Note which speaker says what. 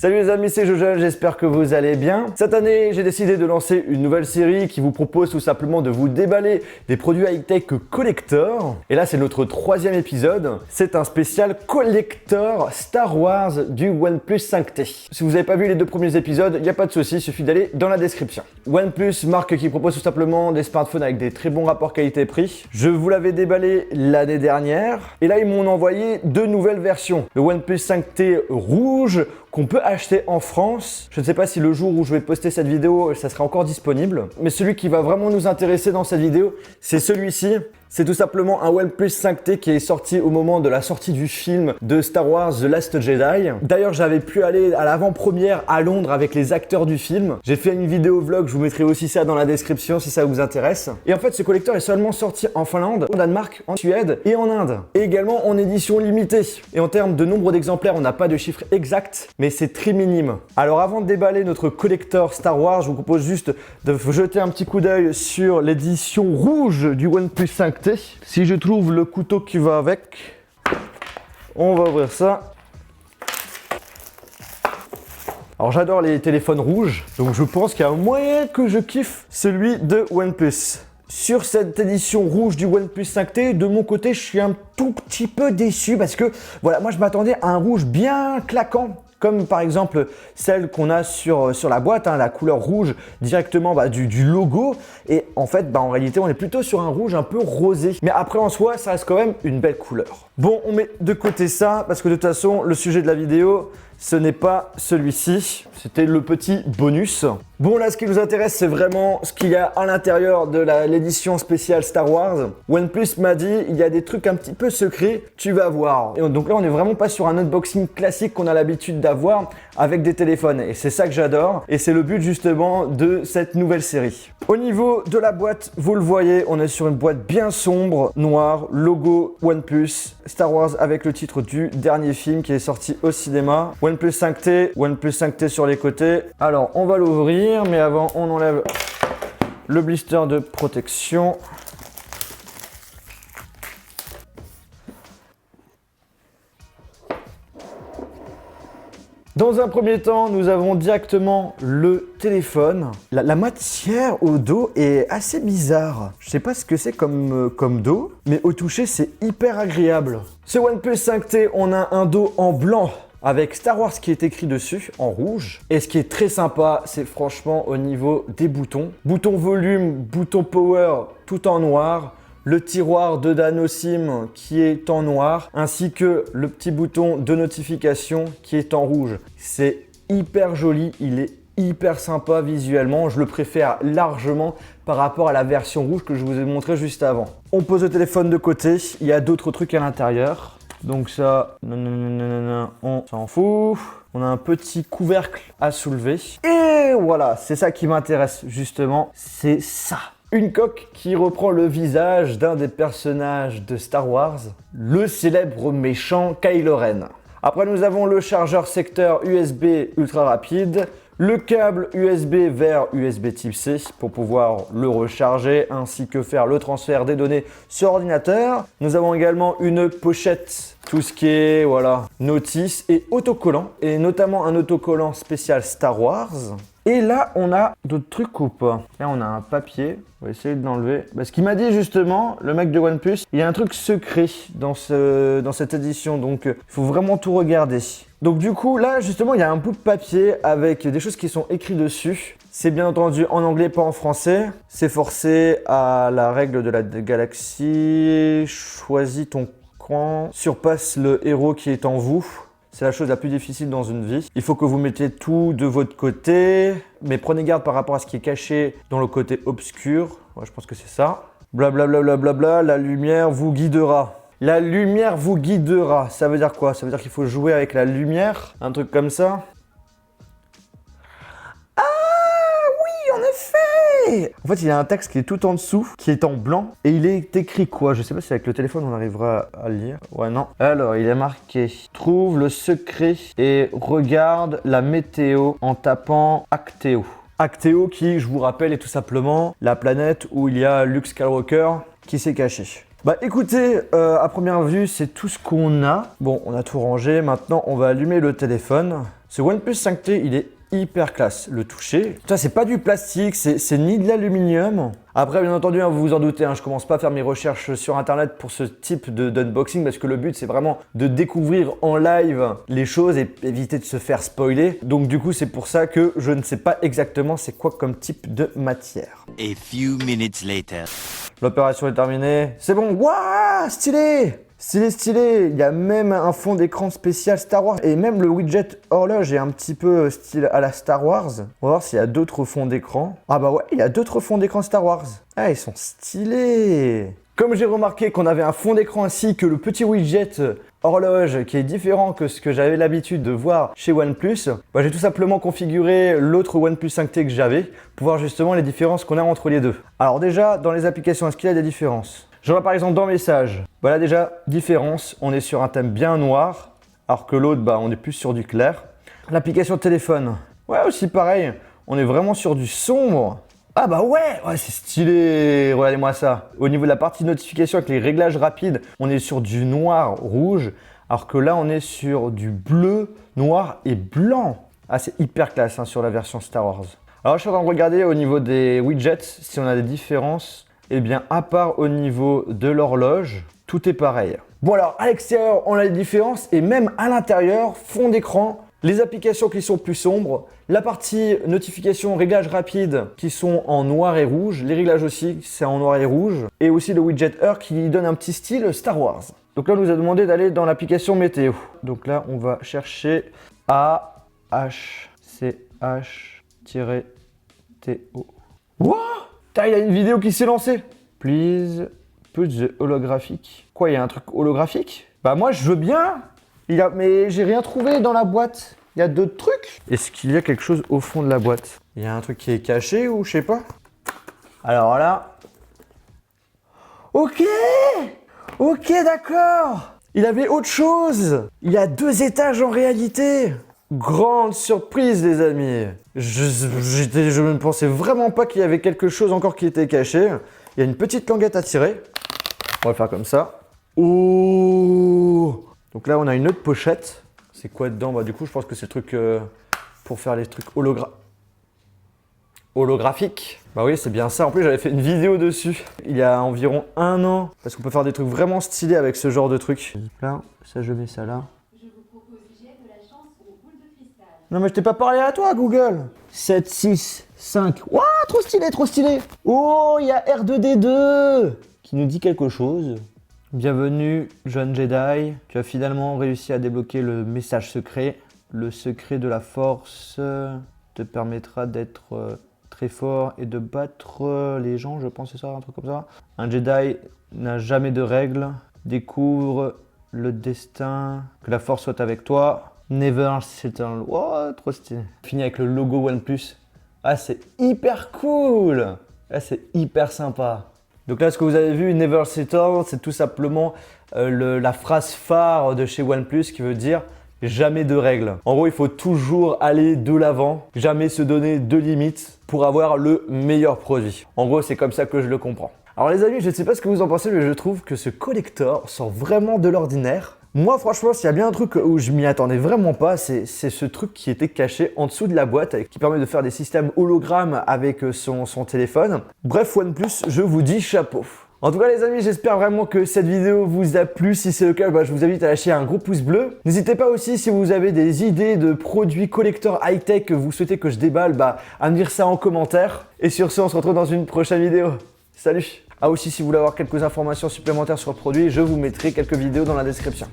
Speaker 1: Salut les amis, c'est Jojo, j'espère que vous allez bien. Cette année, j'ai décidé de lancer une nouvelle série qui vous propose tout simplement de vous déballer des produits high-tech collector. Et là, c'est notre 3e épisode. C'est un spécial collector Star Wars du OnePlus 5T. Si vous n'avez pas vu les 2 premiers épisodes, il n'y a pas de souci, il suffit d'aller dans la description. OnePlus, marque qui propose tout simplement des smartphones avec des très bons rapports qualité-prix. Je vous l'avais déballé l'année dernière. Et là, ils m'ont envoyé 2 nouvelles versions. Le OnePlus 5T rouge, qu'on peut acheter en France. Je ne sais pas si le jour où je vais poster cette vidéo, ça sera encore disponible. Mais celui qui va vraiment nous intéresser dans cette vidéo, c'est celui-ci. C'est tout simplement un OnePlus 5T qui est sorti au moment de la sortie du film de Star Wars The Last Jedi. D'ailleurs, j'avais pu aller à l'avant-première à Londres avec les acteurs du film. J'ai fait une vidéo vlog, je vous mettrai aussi ça dans la description si ça vous intéresse. Et en fait, ce collecteur est seulement sorti en Finlande, au Danemark, en Suède et en Inde. Et également en édition limitée. Et en termes de nombre d'exemplaires, on n'a pas de chiffre exact, mais c'est très minime. Alors avant de déballer notre collector Star Wars, je vous propose juste de jeter un petit coup d'œil sur l'édition rouge du OnePlus 5T. Si je trouve le couteau qui va avec, on va ouvrir ça. Alors j'adore les téléphones rouges, donc je pense qu'il y a un moyen que je kiffe celui de OnePlus. Sur cette édition rouge du OnePlus 5T, de mon côté, je suis un tout petit peu déçu parce que voilà, moi je m'attendais à un rouge bien claquant. Comme par exemple celle qu'on a sur la boîte, la couleur rouge directement du logo. Et en fait, en réalité, on est plutôt sur un rouge un peu rosé. Mais après, en soi, ça reste quand même une belle couleur. Bon, on met de côté ça parce que de toute façon, le sujet de la vidéo, ce n'est pas celui-ci. C'était le petit bonus. Bon, là, ce qui nous intéresse, c'est vraiment ce qu'il y a à l'intérieur de l'édition spéciale Star Wars. OnePlus m'a dit, il y a des trucs un petit peu secrets, tu vas voir. Et donc là, on n'est vraiment pas sur un unboxing classique qu'on a l'habitude d'avoir avec des téléphones. Et c'est ça que j'adore. Et c'est le but justement de cette nouvelle série. Au niveau de la boîte, vous le voyez, on est sur une boîte bien sombre, noire, logo OnePlus, Star Wars avec le titre du dernier film qui est sorti au cinéma. OnePlus 5T sur les côtés. Alors, on va l'ouvrir, mais avant, on enlève le blister de protection. Dans un premier temps, nous avons directement le téléphone. La matière au dos est assez bizarre. Je sais pas ce que c'est comme dos, mais au toucher, c'est hyper agréable. Ce OnePlus 5T, on a un dos en blanc avec Star Wars qui est écrit dessus en rouge. Et ce qui est très sympa, c'est franchement au niveau des boutons. Bouton volume, bouton power, tout en noir. Le tiroir de Nano SIM qui est en noir, ainsi que le petit bouton de notification qui est en rouge. C'est hyper joli, il est hyper sympa visuellement. Je le préfère largement par rapport à la version rouge que je vous ai montré juste avant. On pose le téléphone de côté, il y a d'autres trucs à l'intérieur. Donc ça, on s'en fout. On a un petit couvercle à soulever. Et voilà, c'est ça qui m'intéresse justement, c'est ça. Une coque qui reprend le visage d'un des personnages de Star Wars, le célèbre méchant Kylo Ren. Après, nous avons le chargeur secteur USB ultra rapide, le câble USB vers USB Type C pour pouvoir le recharger ainsi que faire le transfert des données sur ordinateur. Nous avons également une pochette, tout ce qui est notice et autocollant, et notamment un autocollant spécial Star Wars. Et là, on a d'autres trucs ou pas? Là, on a un papier. On va essayer de l'enlever. Ce qu'il m'a dit justement, le mec de OnePlus, il y a un truc secret dans cette édition. Donc, il faut vraiment tout regarder. Donc, du coup, là, justement, il y a un bout de papier avec des choses qui sont écrites dessus. C'est bien entendu en anglais, pas en français. C'est forcé à la règle de la galaxie. Choisis ton camp. Surpasse le héros qui est en vous. C'est la chose la plus difficile dans une vie. Il faut que vous mettiez tout de votre côté, mais prenez garde par rapport à ce qui est caché dans le côté obscur. Ouais, je pense que c'est ça. Blablabla, blablabla, la lumière vous guidera. La lumière vous guidera. Ça veut dire quoi? Ça veut dire qu'il faut jouer avec la lumière, un truc comme ça. En effet! En fait, il y a un texte qui est tout en dessous, qui est en blanc, et il est écrit quoi? Je sais pas si avec le téléphone on arrivera à le lire. Ouais, non. Alors, il est marqué « Trouve le secret et regarde la météo en tapant Acteo ». Acteo qui, je vous rappelle, est tout simplement la planète où il y a Luke Skywalker qui s'est caché. Bah écoutez, à première vue, c'est tout ce qu'on a. Bon, on a tout rangé. Maintenant, on va allumer le téléphone. Ce OnePlus 5T, il est hyper classe. Le toucher, ça c'est pas du plastique, c'est ni de l'aluminium. Après, bien entendu, hein, vous vous en doutez, hein, je commence pas à faire mes recherches sur internet pour ce type d'unboxing parce que le but c'est vraiment de découvrir en live les choses et éviter de se faire spoiler. Donc du coup, c'est pour ça que je ne sais pas exactement c'est quoi comme type de matière.
Speaker 2: A few minutes later.
Speaker 1: L'opération est terminée. C'est bon. Waouh, stylé! Stylé, stylé. Il y a même un fond d'écran spécial Star Wars. Et même le widget horloge est un petit peu style à la Star Wars. On va voir s'il y a d'autres fonds d'écran. Ah bah ouais, il y a d'autres fonds d'écran Star Wars. Ah, ils sont stylés. Comme j'ai remarqué qu'on avait un fond d'écran ainsi que le petit widget horloge qui est différent que ce que j'avais l'habitude de voir chez OnePlus, bah j'ai tout simplement configuré l'autre OnePlus 5T que j'avais pour voir justement les différences qu'on a entre les deux. Alors déjà, dans les applications, est-ce qu'il y a des différences? Je vois par exemple dans Messages, voilà déjà, différence, on est sur un thème bien noir, alors que l'autre, bah, on est plus sur du clair. L'application téléphone, ouais aussi pareil, on est vraiment sur du sombre. Ah bah ouais, c'est stylé, regardez-moi ça. Au niveau de la partie notification avec les réglages rapides, on est sur du noir, rouge, alors que là on est sur du bleu, noir et blanc. Ah c'est hyper classe hein, sur la version Star Wars. Alors je suis en train de regarder au niveau des widgets si on a des différences. Eh bien, à part au niveau de l'horloge, tout est pareil. Bon alors, à l'extérieur, on a les différences et même à l'intérieur, fond d'écran, les applications qui sont plus sombres, la partie notification, réglages rapides qui sont en noir et rouge, les réglages aussi, c'est en noir et rouge, et aussi le widget heure qui donne un petit style Star Wars. Donc là, on nous a demandé d'aller dans l'application météo. Donc là, on va chercher AHCH-TO. What? Putain, il y a une vidéo qui s'est lancée. Please put the holographic. Quoi, il y a un truc holographique? Bah moi, je veux bien. Mais j'ai rien trouvé dans la boîte. Il y a d'autres trucs. Est-ce qu'il y a quelque chose au fond de la boîte? Il y a un truc qui est caché ou je sais pas. Alors là. Ok. Ok, d'accord. Il avait autre chose. Il y a 2 étages en réalité. Grande surprise les amis. Je ne pensais vraiment pas qu'il y avait quelque chose encore qui était caché. Il y a une petite languette à tirer. On va le faire comme ça. Oh! Donc là on a une autre pochette. C'est quoi dedans? Bah du coup je pense que c'est le truc pour faire les trucs holographiques. Bah oui c'est bien ça. En plus j'avais fait une vidéo dessus il y a environ 1 an. Parce qu'on peut faire des trucs vraiment stylés avec ce genre de truc. Là, ça je mets ça là. Non mais je t'ai pas parlé à toi Google. 7, 6, 5. Ouah, trop stylé, trop stylé. Oh, il y a R2D2 qui nous dit quelque chose. Bienvenue, jeune Jedi. Tu as finalement réussi à débloquer le message secret. Le secret de la force te permettra d'être très fort et de battre les gens, je pense, c'est ça, un truc comme ça. Un Jedi n'a jamais de règles. Découvre le destin. Que la force soit avec toi. Never settle. Oh, trop stylé. Fini avec le logo OnePlus. Ah, c'est hyper cool. Ah, c'est hyper sympa. Donc là, ce que vous avez vu, Never settle, c'est tout simplement la phrase phare de chez OnePlus qui veut dire jamais de règles. En gros, il faut toujours aller de l'avant, jamais se donner de limites pour avoir le meilleur produit. En gros, c'est comme ça que je le comprends. Alors les amis, je ne sais pas ce que vous en pensez, mais je trouve que ce collector sort vraiment de l'ordinaire. Moi, franchement, s'il y a bien un truc où je m'y attendais vraiment pas, c'est ce truc qui était caché en dessous de la boîte et qui permet de faire des systèmes hologrammes avec son téléphone. Bref, OnePlus, je vous dis chapeau. En tout cas les amis, j'espère vraiment que cette vidéo vous a plu. Si c'est le cas, je vous invite à lâcher un gros pouce bleu. N'hésitez pas aussi si vous avez des idées de produits collector high-tech que vous souhaitez que je déballe, à me dire ça en commentaire. Et sur ce, on se retrouve dans une prochaine vidéo. Salut! Ah aussi, si vous voulez avoir quelques informations supplémentaires sur le produit, je vous mettrai quelques vidéos dans la description.